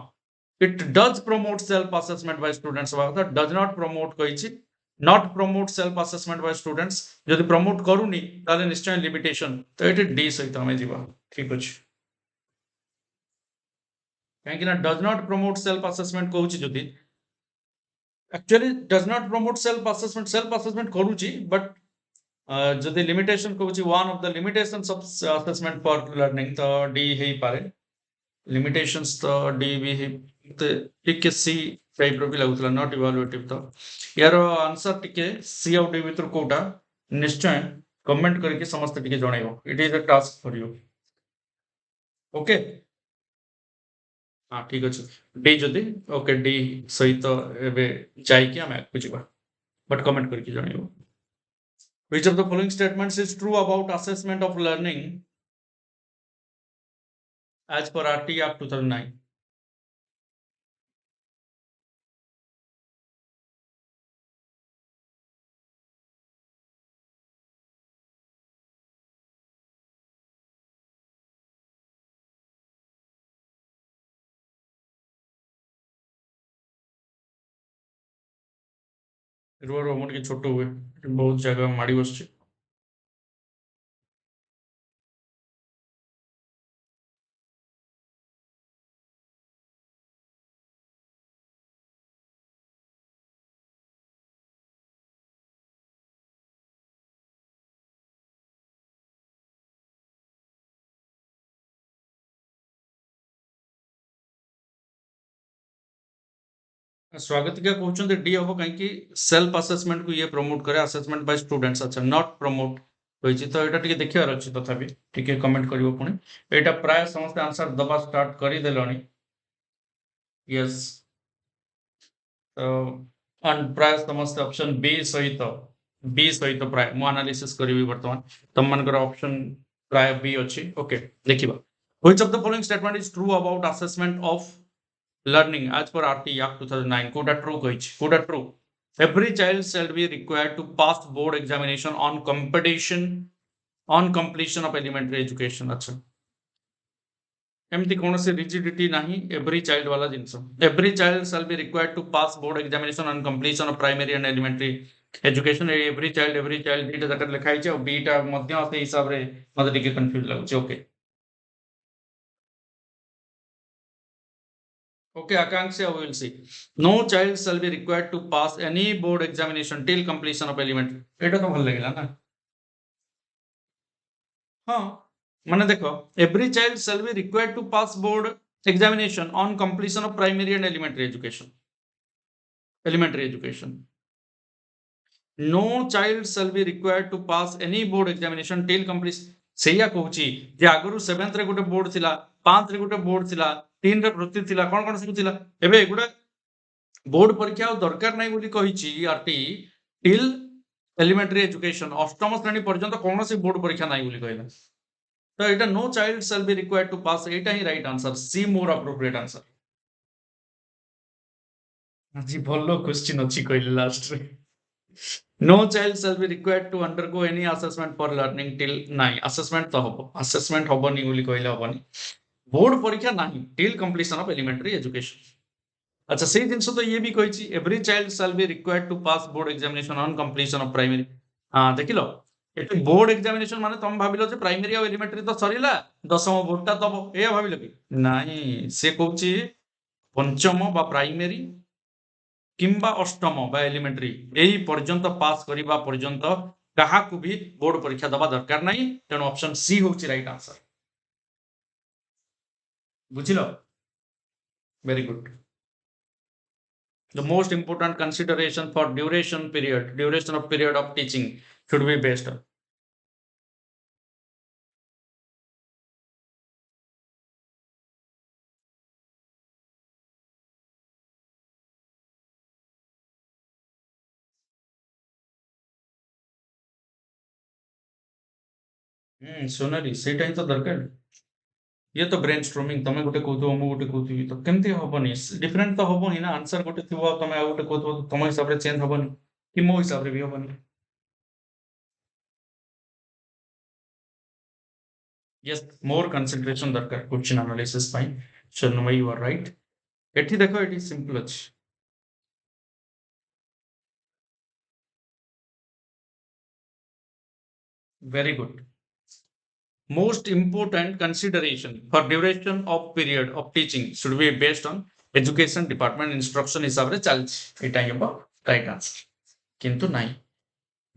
it does promote self assessment by students does not promote कही not promote self assessment by students जदि प्रमोट करूनी ताले निश्चय लिमिटेशन तो ये डी सहित आमे जीवा ठीक अछि कहीं ना does not promote self assessment कहूची जदि actually does not promote self assessment करूची बट जदि लिमिटेशन कहूची one of the limitations of assessment for learning तो डी हे पारे लिमिटेशंस तो डी भी हे टिके सी टाइप रो भी लागुतला नॉट इवैल्यूएटिव तो यार आंसर टिके सी आउट डी भीतर कोटा निश्चय कमेंट करके समस्त टिके जणाइबो it is a task for you okay हां ठीक अछि डी जदि ओके डी सहित एबे जाई कि हम आगु जिबा बट कमेंट करके जणाइबो which of the following statements is true about assessment of learning as per RT Act 2009 रो रो मोर के छोटो हुए बहुत जगह माड़ी बसछि स्वागत क्या कहउछन डी हबो काहे कि सेल्फ असेसमेंट को ये प्रमोट करे असेसमेंट बाय स्टूडेंट्स अच्छा नॉट प्रमोट होइछि तो एटा टिके देखियार अछि तथापि टिके कमेंट करिवो पुनी एटा प्राय समस्त आंसर दबा स्टार्ट करि देलनी यस एंड प्राय समस्त ऑप्शन बी सहित प्राय मो एनालिसिस करिवि वर्तमान तम मानकर ऑप्शन प्राय बी अछि ओके देखिबा which of the following statement is true about assessment of learning as per RT Act 2009 कोटा true कहिछि कोटा true every child shall be required to pass board examination on completion of elementary education अच्छा एमती कौन से rigidity नहीं every child वाला जिंस every child shall be required to pass board examination on completion of primary and elementary education every child दीटा जकर लिखा हिचे और बीटा मध्य से हिसाब रे मते टिके कंफ्यूज लागुचे okay Okay, Akanksha will see. No child shall be required to pass any board examination till completion of elementary. এটা তো ভালো লাগিলা না हाँ মানে দেখো every child shall be required to pass board examination on completion of primary and elementary education no child shall be required to pass any board examination till completion ସେଇଆ କହୁଛି ଯେ ଆଗରୁ 7th ରେ ଗୋଟେ ବୋର୍ଡ ଥିଲା 5th ରେ ଗୋଟେ board ଥିଲା 3 ରେ ବୃତ୍ତି ଥିଲା କଣ ସବୁ ଥିଲା ଏବେ ଏଗୁଡା ବୋର୍ड परीक्षा ଆଉ ଦରକାର ନାହିଁ ବୋଲି କହିଛି ଆରଟି ଟିଲ୍ ଏଲିମେଣ୍ଟାରୀ ଏଜୁକେସନ ଅଷ୍ଟମ ଶ୍ରେଣୀ ପର୍ଯ୍ୟନ୍ତ କୌଣସି ବୋର୍ଡ ପରୀକ୍ଷା ନାହିଁ ବୋଲି କହିଲା ତ ଏଇଟା no child shall be required to pass ଏଇଟା ହିଁ ରାଇଟ୍ ଆନ୍ସର ସି ମୋର appropriate ଆନ୍ସର ଆଜି ଭଲ କ୍ୱେଶ୍ଚିନ୍ ଅଛି କହିଲେ ଲାଷ୍ଟରେ no child shall be required to undergo any assessment for learning till ନାଇଁ assessment ତ ହବ assessment ହବନି ବୋଲି କହିଲେ ହବନି ବୋର୍ଡ ପରୀକ୍ଷା ନାହିଁ till completion of elementary education अच्छा ସେଇ ଜିନିଷ ତ ଇଏ ବି କହିଛି every child shall be required to pass board examination on completion of primary ହଁ ଦେଖିଲ ଏଠି ବୋର୍ଡ ଏକ୍ସାମିନେସନ ମାନେ ତମେ ଭାବିଲ ଯେ ପ୍ରାଇମେରୀ ଆଉ ଏଲିମେଣ୍ଟାରୀ ତ ସରିଲା ଦଶମ ବୋର୍ଡଟା ଦବ ଏଇଆ ଭାବିଲ କି ନାଇଁ ସେ କହୁଛି ପଞ୍ଚମ ବା ପ୍ରାଇମେରୀ କିମ୍ବା ଅଷ୍ଟମ ବା ଏଲିମେଣ୍ଟାରୀ ଏଇ ପର୍ଯ୍ୟନ୍ତ ପାସ୍ କରିବା ପର୍ଯ୍ୟନ୍ତ କାହାକୁ ବି ବୋର୍ଡ ପରୀକ୍ଷା ଦବା ଦରକାର ନାହିଁ ତେଣୁ ଅପସନ ସି ହଉଛି ରାଇଟ୍ ଆନ୍ସର ବୁଝିଲ very good the most important consideration for duration of period of teaching should be based on Sonari ସେଇଟା ହିଁ ତ ଦରକାର ये तो ब्रेन स्ट्रोमिंग तमे गोटे कहूथो मु गोटे कहूथि तो केमती हबनी डिफरेंट तो हबो ही ना आंसर गोटे थिबो तमे आ गोटे कहूथो तम हिसाब रे चेंज हबनी कि मो हिसाब रे भी हबनी यस मोर कंसंट्रेशन दरकार क्वेश्चन एनालिसिस पाई चन्मय यू आर राइट एठी देखो एठी सिंपल अछि very good most important consideration for duration of period of teaching should be based on education department instruction हिसाब रे चलछि एटा हेबो राइट आंसर किंतु नाही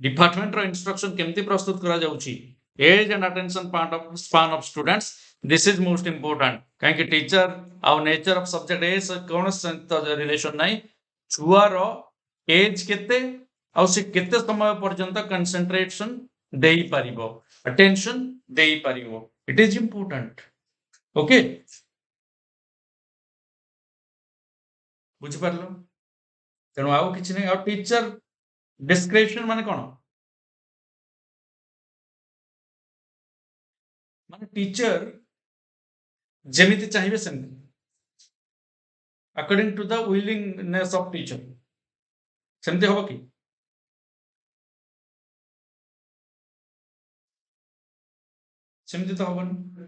डिपार्टमेंट रो इंस्ट्रक्शन केमती प्रस्तुत करा जाउछि age and attention part of span of students this is most important काहे कि टीचर आउ नेचर ऑफ सब्जेक्ट ए कोन सहित रिलेशन नाही छुआ रो एज केते आउ से केते समय पर्यंत कंसंट्रेशन देई परिबो अटेंशन देई परिबो इट इज इंपोर्टेंट ओके बुझि पारलो तेणु आउ किछि नै आउ टीचर डिस्क्रिप्शन माने कोन माने टीचर जेमिति चाहिए सेमति according to the willingness of teacher सेमति हबो कि सेमति तो हबनी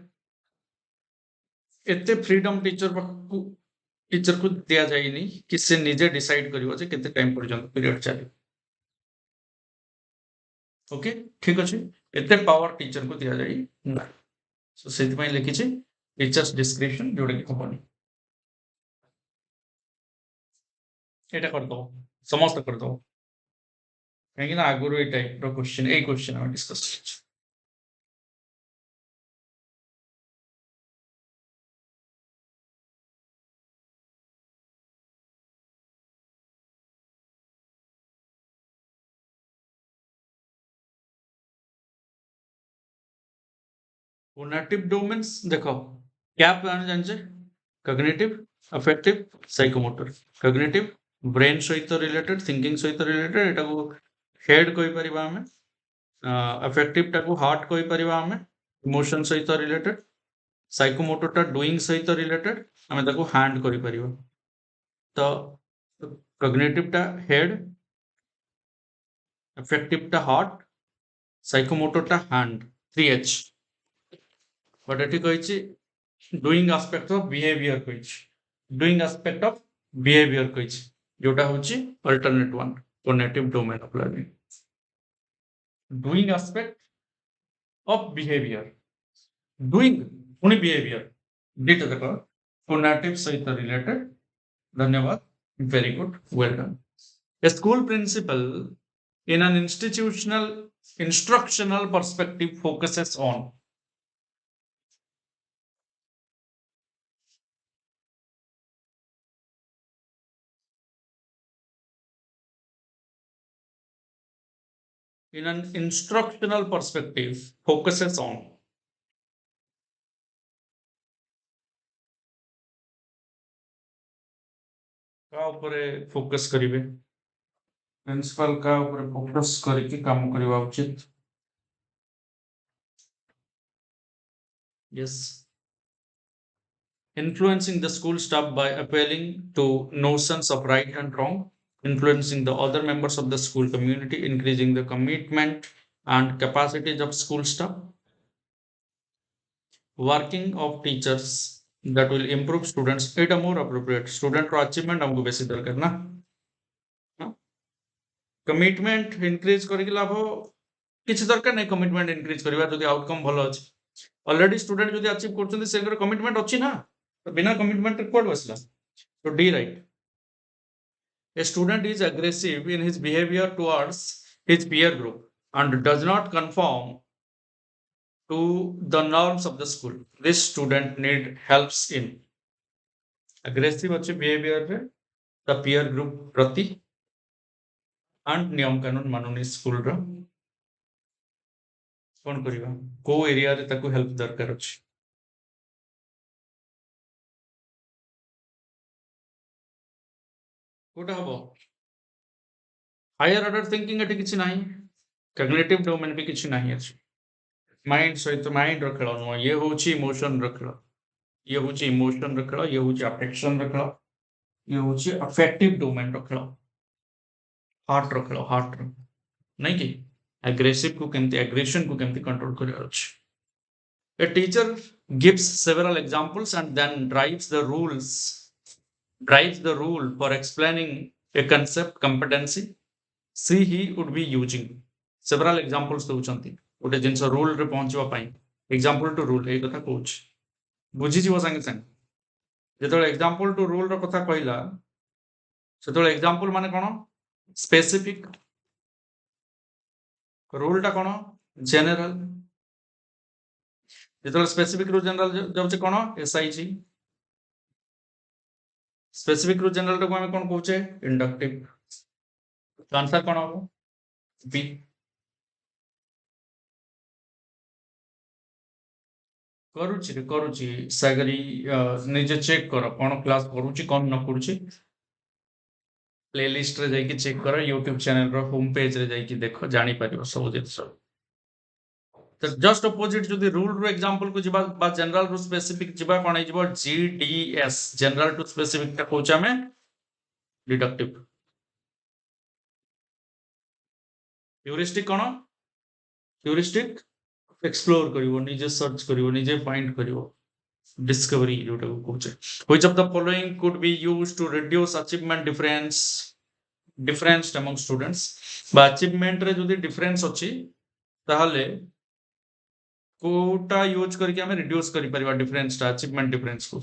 एते फ्रीडम टीचर को दिया जाइनी कि से निजे डिसाइड करिवो जे केते टाइम पर्यंत पीरियड चले ओके ठीक अछि एते पावर टीचर को दिया जाई ना सो सेति पय लिखि छी टीचर्स डिस्क्रिप्शन जोडे कि हबनी एटा कर दो समस्त कर दो काहे कि ना आगुरो ए टाइप रो क्वेश्चन ए क्वेश्चन हम डिस्कस कोनेटिव डोमेन्स देखो क्या प्लान जानछे cognitive affective psychomotor cognitive brain सहित रिलेटेड थिंकिंग सहित रिलेटेड एटा को हेड कहि परिबा हमें अफेक्टिव टा को हार्ट कहि परिबा हमें इमोशन सहित रिलेटेड साइकोमोटर टा डूइंग सहित रिलेटेड हमें ताको हैंड करि परिबा तो कॉग्निटिव टा हेड अफेक्टिव टा हार्ट साइकोमोटर टा हैंड 3H बट एठी कहिछि डूइंग एस्पेक्ट ऑफ बिहेवियर कहिछि डूइंग एस्पेक्ट ऑफ बिहेवियर कहिछि जोटा होछि alternate one cognitive domain of learning doing aspect of behaviour doing पुनी बिहेवियर दिटा देखो कॉग्निटिव सहित रिलेटेड धन्यवाद very good well done a school principal in an institutional instructional perspective focuses on in an instructional perspective focuses on का ऊपर focus करिवे प्रिंसिपल का ऊपर फोकस करके काम करवा उचित yes influencing the school staff by appealing to notions of right and wrong, influencing the other members of the school community, increasing the commitment and capacities of school staff, working of teachers that will improve students. It more appropriate. Student ro achievement हमको बेसी दरकार ना commitment increase करके लाभ किसी दरकार नहीं commitment increase करबा जदि आउटकम भलो अछि ऑलरेडी स्टूडेंट जदि अचीव करछन्ती सेकर कमिटमेंट अछि ना तो बिना कमिटमेंट कोड बसला तो D right a student is aggressive in his behavior towards his peer group and does not conform to the norms of the school this student need helps in aggressive अच्छे behavior रे the peer group प्रति and नियम कानून मानुनी school रो कोन करिवा को area रे ताको help दरकार अछि कोटा हबो हायर ऑर्डर थिंकिंग एटी किछि नाही कॉग्निटिव डोमेन भी किछि नाही अछि माइंड सहित माइंड रो खेल न ये होछि इमोशन रो खेल ये होछि इमोशन रो खेल ये होछि अफेक्शन रो खेल ये होछि अफेक्टिव डोमेन रो खेल हार्ट रो खेल हार्ट रो नहीं कि एग्रेसिव को केमती एग्रेशन को केमती कंट्रोल करिया अछि a teacher gives several examples and then drives the rule for explaining a concept competency see he would be using several examples दउचंती गोटे जिंस रूल रे पहुंचवा पाई एग्जांपल टू रूल ए कथा कहूछ बुझी जीव संगे संग जेतो एग्जांपल टू रूल रो कथा कहला सेतो एग्जांपल माने कोन स्पेसिफिक रूल टा कोन जनरल जेतो स्पेसिफिक रू जनरल जाउचे कोन एसआईजी स्पेसिफिक रू जनरल टा को हम कोन कहूचे इंडक्टिव तो आंसर कोन हो बी करुची सागरी निजे चेक कर कोन क्लास करूची कोन न करूची प्लेलिस्ट रे जाई कि चेक कर YouTube चैनल रो होम पेज रे जाई कि देखो जानि परियो सब जिंस तो जस्ट अपोजिट जदि रूल रो एग्जांपल को जिबा बा जनरल रो स्पेसिफिक जिबा कोन जिबो जीडीएस जनरल टू स्पेसिफिक ता कोचा में डिडक्टिव ह्यूरिस्टिक कोन ह्यूरिस्टिक एक्सप्लोर करिवो निजे सर्च करिवो निजे फाइंड करिवो डिस्कवरी जोटा को कहूचे which of the following could be used to reduce achievement difference among students बा अचीवमेंट रे जदि डिफरेंस अछि ताहले कोटा यूज करके हमें रिड्यूस करि परिबा डिफरेंस ता अचीवमेंट डिफरेंस को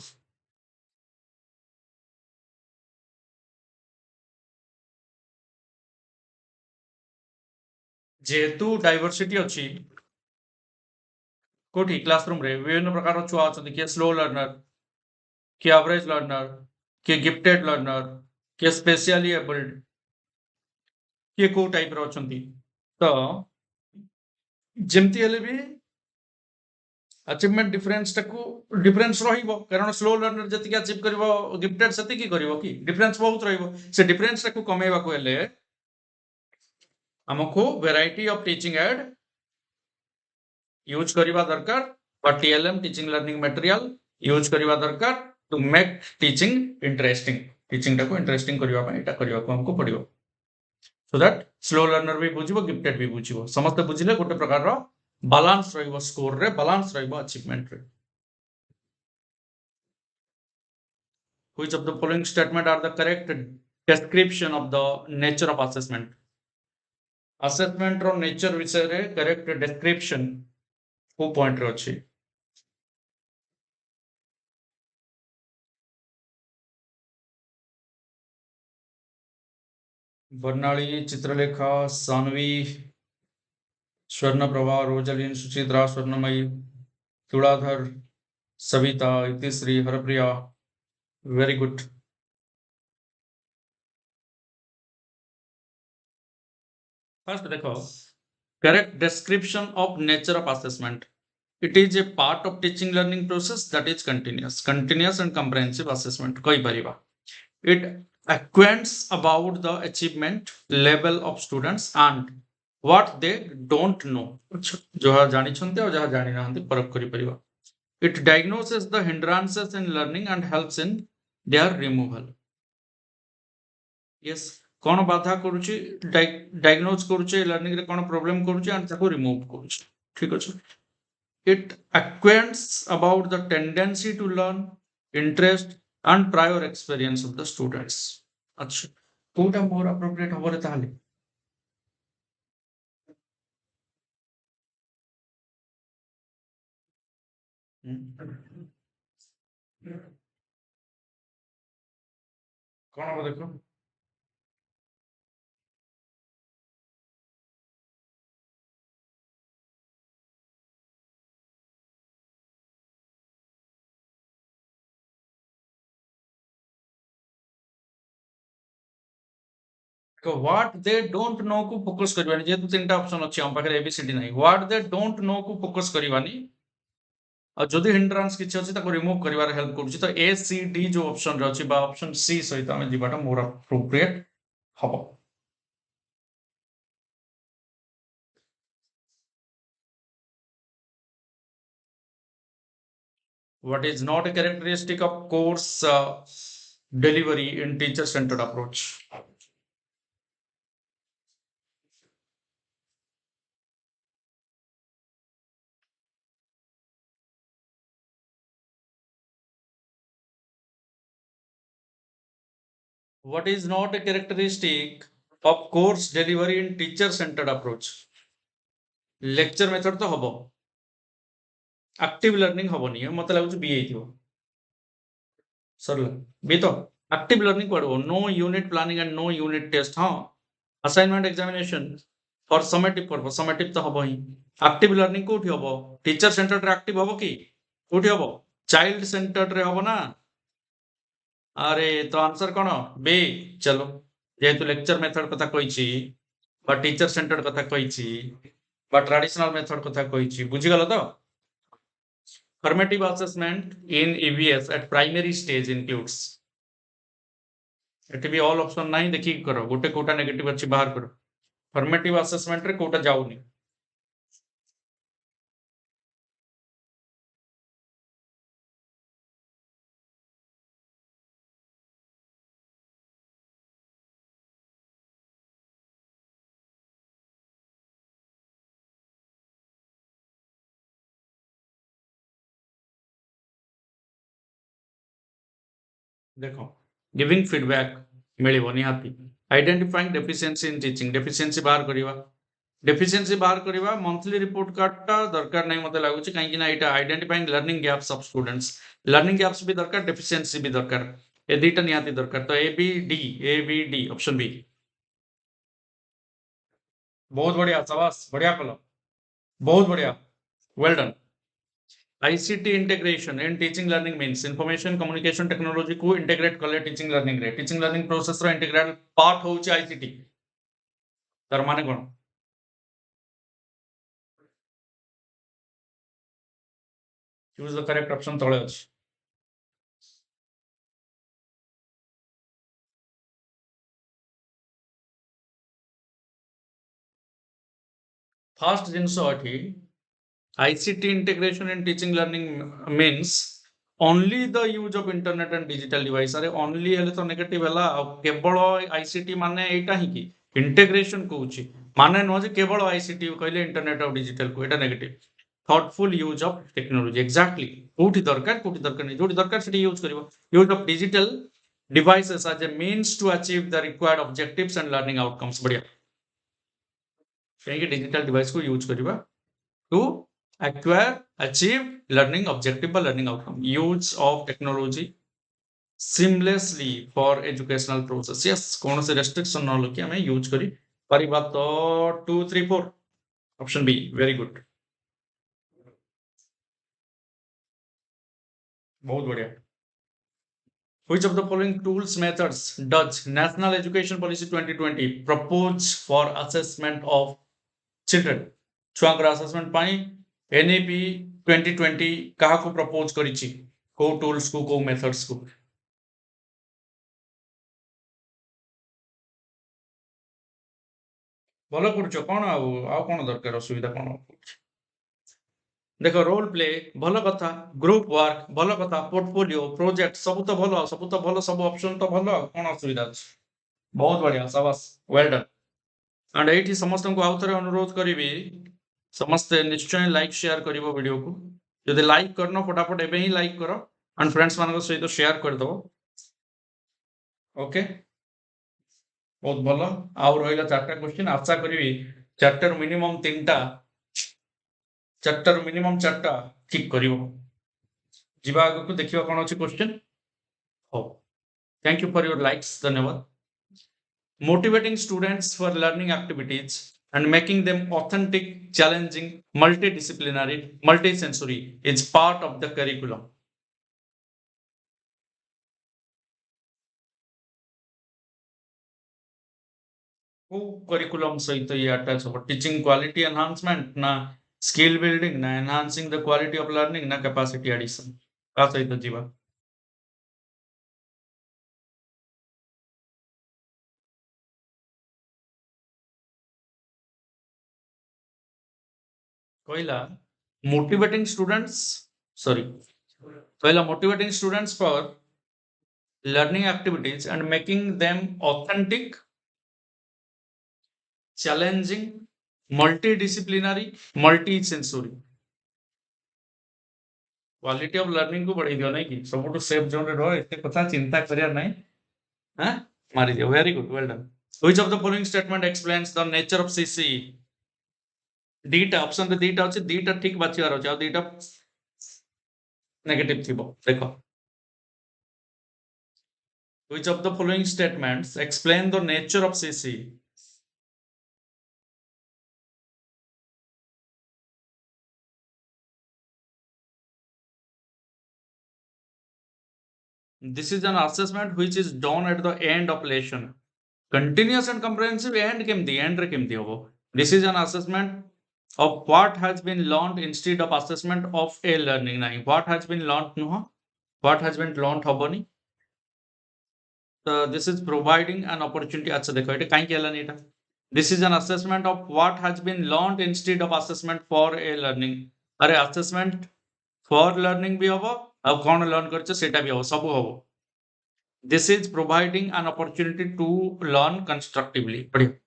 जेतु डाइवर्सिटी अछि कोठी क्लासरूम रे विभिन्न प्रकार छुआ अछंती के स्लो लर्नर के एवरेज लर्नर के गिफ्टेड लर्नर के स्पेशली एबल्ड के को टाइप रो अछंती तो जेमती हेले भी अचीवमेंट डिफरेंस टाकू डिफरेंस रहिबो कारण स्लो लर्नर जति के अचीव करबो गिफ्टेड सति की करबो की डिफरेंस बहुत रहिबो से डिफरेंस टाकू कमेबा को हेले हमको variety of teaching aid use करबा दरकार और TLM teaching learning material use करबा दरकार to make teaching interesting teaching टाको इंटरेस्टिंग करबा पय एटा करबा को हमको पड़िबो सो दैट स्लो लर्नर भी बुझिबो गिफ्टेड भी बुझिबो समस्त बुझिले गोटे प्रकार रो बैलेंस रहिबो स्कोर रे बैलेंस रहिबो अचीवमेंट रे which of the following statement are the correct description of the nature of assessment row nature विषय रे करेक्ट डिस्क्रिप्शन को पॉइंट रे अछि Barnali Chitralekha Sanvi Swarnaprabha Roselin Suchitra Swarnamayee Tuladhar Savita Itishree Harapriya very good first देखो correct description of nature of assessment it is a part of teaching learning process that is continuous and comprehensive assessment कहि परिबा it acquaints about the achievement level of students and what they don't know अच्छा जहाँ जानी छंते और जहाँ जानी ना हंते परख करी परिवा it diagnoses the hindrances in learning and helps in their removal yes कौन बाधा करूची डायग्नोज करूचे लर्निंग रे कौन प्रॉब्लम करूचे एंड ताको रिमूव करूचे ठीक अछि it acquaints about the tendency to learn interest and prior experience of the students अच्छा कोटा मोर अप्रोप्रिएट हबरे ताले कौन हबो देखो तो व्हाट दे डोंट नो को फोकस करबानी जेतु तीनटा ऑप्शन अछि हम पाखरे एबीसीडी नाही व्हाट दे डोंट नो को फोकस करबानी और जदि हिंड्रांस किछि अछि ताको रिमूव करिवार हेल्प करूछि तो ए सी डी जो ऑप्शन रे अछि बा ऑप्शन सी सहित हम जिबाटा मोर अप्रोप्रिएट हबो what is not a characteristic of course delivery in teacher centered approach what is not a characteristic of course delivery in teacher centered approach lecture method तो हबो active learning हबोनी मते लागु बी हेथिबो सरला बी तो एक्टिव लर्निंग पड़ो no unit planning and no unit test हाँ assignment examination for summative purpose summative तो हबो ही एक्टिव लर्निंग कोठी हबो टीचर सेंटर्ड रे एक्टिव हबो की कोठी हबो चाइल्ड सेंटर्ड रे हबो ना अरे तो आंसर कोन बी चलो जेहेतु लेक्चर मेथड कथा कहिछि बा टीचर सेंटर्ड कथा कहिछि बा ट्रेडिशनल मेथड कथा कहिछि बुझि गलो तो formative assessment in EVS at primary stage includes eighty भी ऑल ऑप्शन नहीं देखि करो गोटे कोटा नेगेटिव अछि बाहर करो फॉर्मेटिव असेसमेंट रे कोटा जाउनी देखो गिविंग फीडबैक मिलिबो निहाती identifying deficiency in teaching deficiency बाहर करिवा मंथली रिपोर्ट कार्ड टा दरकार नहीं मते लागुची काहे कि ना एटा identifying learning gaps of students learning gaps भी दरकार डेफिशिएंसी भी दरकार ए दुईटा निहाती दरकार तो A B D option B बहुत बढ़िया शाबाश बढ़िया कलो बहुत बढ़िया well done ICT integration in teaching learning means information communication technology को इंटीग्रेट करले टीचिंग लर्निंग प्रोसेस रो इंटीग्रल पार्ट होउची आईसीटी तार माने कोन चूज द करेक्ट ऑप्शन तळे अछि फर्स्ट जिंस अठी ICT integration in teaching learning means only the use of internet and digital device अरे only हेले तो नेगेटिव हला केवल ICT माने एटा ही की इंटीग्रेशन कहूची माने न जे केवल ICT कहले इंटरनेट और डिजिटल को एटा negative thoughtful use of technology exactly कोठी दरकार नहीं जोठी दरकार सेठी use करिवो use of digital devices as a means to achieve the required objectives and learning outcomes बढ़िया कहीं डिजिटल डिवाइस को use करिवा to acquire, achieve learning objective or learning outcome. Use of technology seamlessly for educational process. Yes, कौन से restriction न लोग हमें use करी परिवार तो 2, 3, 4 option B very good बहुत बढ़िया Which of the following tools methods does National Education Policy 2020 propose for assessment of children? छुआंकर assessment pi NAP 2020 कहा को propose करिछि को tools को मेथड्स को ଭଲ କରୁଛ କଣ ଆଉ କଣ ଦରକାର ଅସୁବିଧା କଣ? ଦେଖ ରୋଲ ପ୍ଲେ ଭଲ କଥା, ଗ୍ରୁପ ୱାର୍କ ଭଲ କଥା, ପୋର୍ଟଫୋଲିଓ ପ୍ରୋଜେକ୍ଟ ସବୁ ତ ଭଲ, ସବୁ ଅପସନ ତ ଭଲ, ଆଉ କଣ ଅସୁବିଧା ଅଛି? ବହୁତ ବଢିଆ, ସାବାସ, ୱେଲ ଡନ୍। ଆଣ୍ଡ ଏଇଠି ସମସ୍ତଙ୍କୁ ଆଉ ଥରେ ଅନୁରୋଧ କରିବି, ସମସ୍ତେ ନିଶ୍ଚୟ ଲାଇକ୍ ସେୟାର କରିବ ଭିଡିଓକୁ। ଯଦି ଲାଇକ୍ କରିନ ଫଟାଫଟ ଏବେ ହିଁ ଲାଇକ୍ କର ଆଣ୍ଡ ଫ୍ରେଣ୍ଡସ୍ ମାନଙ୍କ ସହିତ ସେୟାର କରିଦବ। ଓକେ, ବହୁତ ଭଲ। ଆଉ ରହିଲା 4ଟା କ୍ୱେଶ୍ଚିନ୍, ଆଶା କରିବି 4ଟାରୁ ମିନିମମ୍ 3ଟା, 4ଟାରୁ ମିନିମମ୍ 4ଟା ଠିକ୍ କରିବ। ଯିବା ଆଗକୁ ଦେଖିବା କଣ ଅଛି କ୍ୱେଶ୍ଚିନ୍। ହଉ, thank you for your likes, ଧନ୍ୟବାଦ। Motivating students for learning activities and making them authentic, challenging, multidisciplinary, multisensory is part of the curriculum. Who curriculum सहित ये attach होगा? Teaching quality enhancement ना skill building ना enhancing the quality of learning ना capacity addition का सहित जीवा? कहला motivating students, sorry, कहला motivating students for learning activities and making them authentic, challenging, multidisciplinary, multisensory. Quality of learning को बढ़ाई दियो नहीं कि सबुठ सेफ जोन रे रहो, एते कथा चिंता करिया नहीं। हां, मारी दियो, very good, well done. Which of the following statement explains the nature of CC? दीटा ऑप्शन रे दीटा अछि, दीटा ठीक बाचिवार अछि, आ दीटा नेगेटिव थिबो देखो। Which of the following statements explain the nature of CC? This is an assessment which is done at the end of lesson. Continuous and comprehensive end रे केमती होबो? This is an assessment of what has been learned instead of assessment of a learning. नहीं, what has been learned नुह, what has been learned हबनी। This is providing an opportunity। अच्छा देखो ये काई केला नहीं था। This is an assessment of what has been learned instead of assessment for a learning। अरे assessment for learning भी होबो, अब कौन लर्न करছে सेटा भी होबो, सब होबो। This is providing an opportunity to learn constructively। बढ़िया,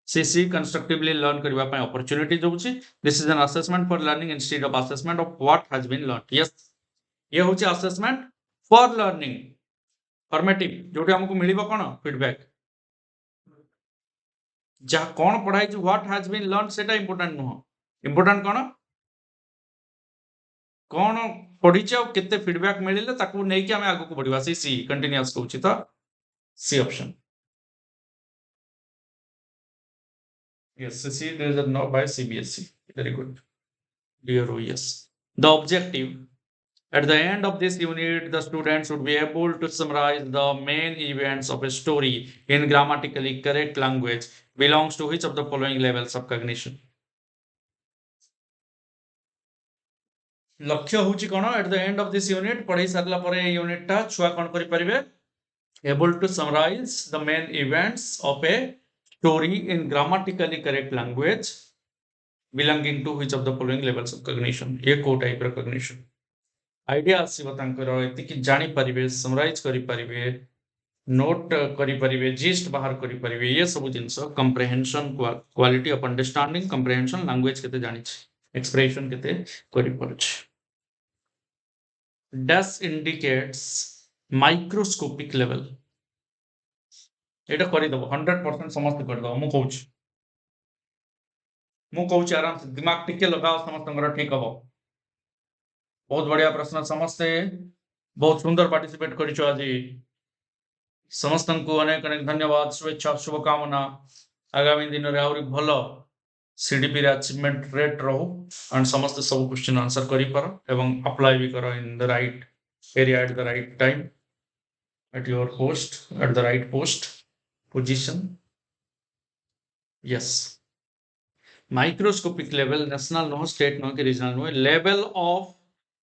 CC constructively learn करबा ପାଇଁ opportunity दउछि। This is an assessment for learning instead of assessment of what has been learned। Yes, ये होछि assessment for learning, फॉर्मेटिव, जोटी हमको मिलिबो कोन feedback. जा कोन पढ़ाई छु what has been learn सेटा इंपोर्टेंट नुह, इंपोर्टेंट कोन कोन पढ़ी छ और केते फीडबैक मिलिले ताकू नै कि हमें आगु को बढ़िबा। सी कंटीन्यूअस कहउछि त C option. Yes, CC there is a no by CBSE, very good, dear OES। The objective at the end of this unit, the students would be able to summarize the main events of a story in grammatically correct language belongs to which of the following levels of cognition? लक्ष्य होची कोन at the end of this unit पढ़ाई सरला परे unit टा छुआ कोन करि परिबे able to summarize the main events of a story in grammatically correct language belonging to which of the following levels of cognition। ये को टाइप ର cognition आइडिया आसीबो तांकर एति कि जानि परिबे, समराइज करि परिबे, नोट करि परिबे, जिस्ट बाहर करि परिबे, ये सब जिंस comprehension, quality of understanding, comprehension, language केते जानि छी, एक्सप्रेशन केते करि परछ। Dash indicates microscopic level। एटा करि दबो 100% समस्त कर दबो, मु कहूची आराम से दिमाग टिके लगाओ, समस्त ठीक हबो। बहुत बढ़िया प्रश्न, समस्ते बहुत सुंदर पार्टिसिपेट करिछो आज। समस्त को अनेक अनेक धन्यवाद, शुभेच्छा, शुभकामना। आगामी दिन रे आउरी भलो सीडीपी रे अचीवमेंट रेट रहू एंड समस्त सब क्वेश्चन आंसर करि पारो एवं अप्लाई भी करो in the right area at the right time at your post at the right post position. Yes, microscopic level, national नो, स्टेट नो कि रीजनल नो, level of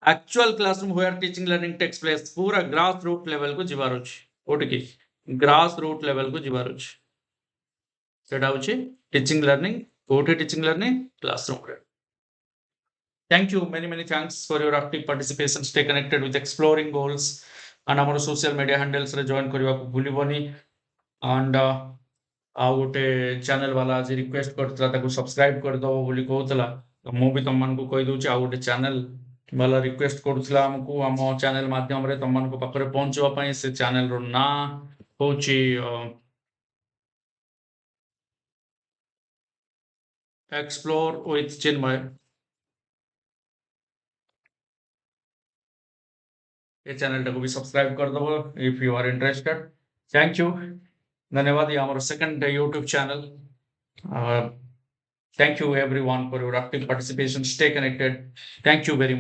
actual classroom where teaching learning takes place, पूरा grass root level को जिबार अछि। ओटे कि ग्रास रूट लेवल को जिबार अछि। सेटा होची टीचिंग लर्निंग ओटी टीचिंग लर्निंग क्लासरूम रे thank you many thanks for your active participation stay connected with exploring goals and our social media handles रे join करबा को भूलिबनी and आ गोटे चैनल वाला आज रिक्वेस्ट करतला ताको सब्सक्राइब कर दो बोली कहतला तो मु भी तम मन को कहि दउची आ गोटे चैनल वाला रिक्वेस्ट करतला हमको हम चैनल माध्यम रे तम मन को पाखरे पहुंचवा पई से चैनल रो ना होची एक्सप्लोर विथ चिन्मय ये चैनल टाको भी सब्सक्राइब कर दो if you are interested thank you धन्यवाद ये हमारा second YouTube channel thank you everyone for your active participation stay connected thank you very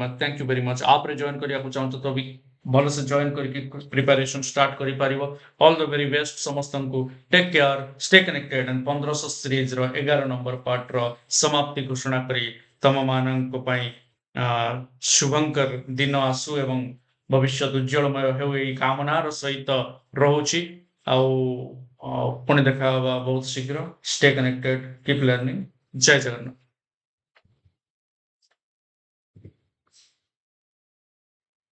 much आप रे जॉइन करिया को चाहतो तो भी भल से जॉइन करके प्रिपरेशन स्टार्ट करि पारिबो ऑल द वेरी बेस्ट समस्त को take care stay connected and 1500 series रो 11 नंबर पार्ट रो समाप्ति घोषणा करी तम मानन को पई शुभंकर दिन आसु एवं भविष्य उज्जवलमय हो एई कामनार सहित रहुची आउ पुणी देखा बहुत शीघ्र स्टे कनेक्टेड कीप लर्निंग जय जगन्नाथ।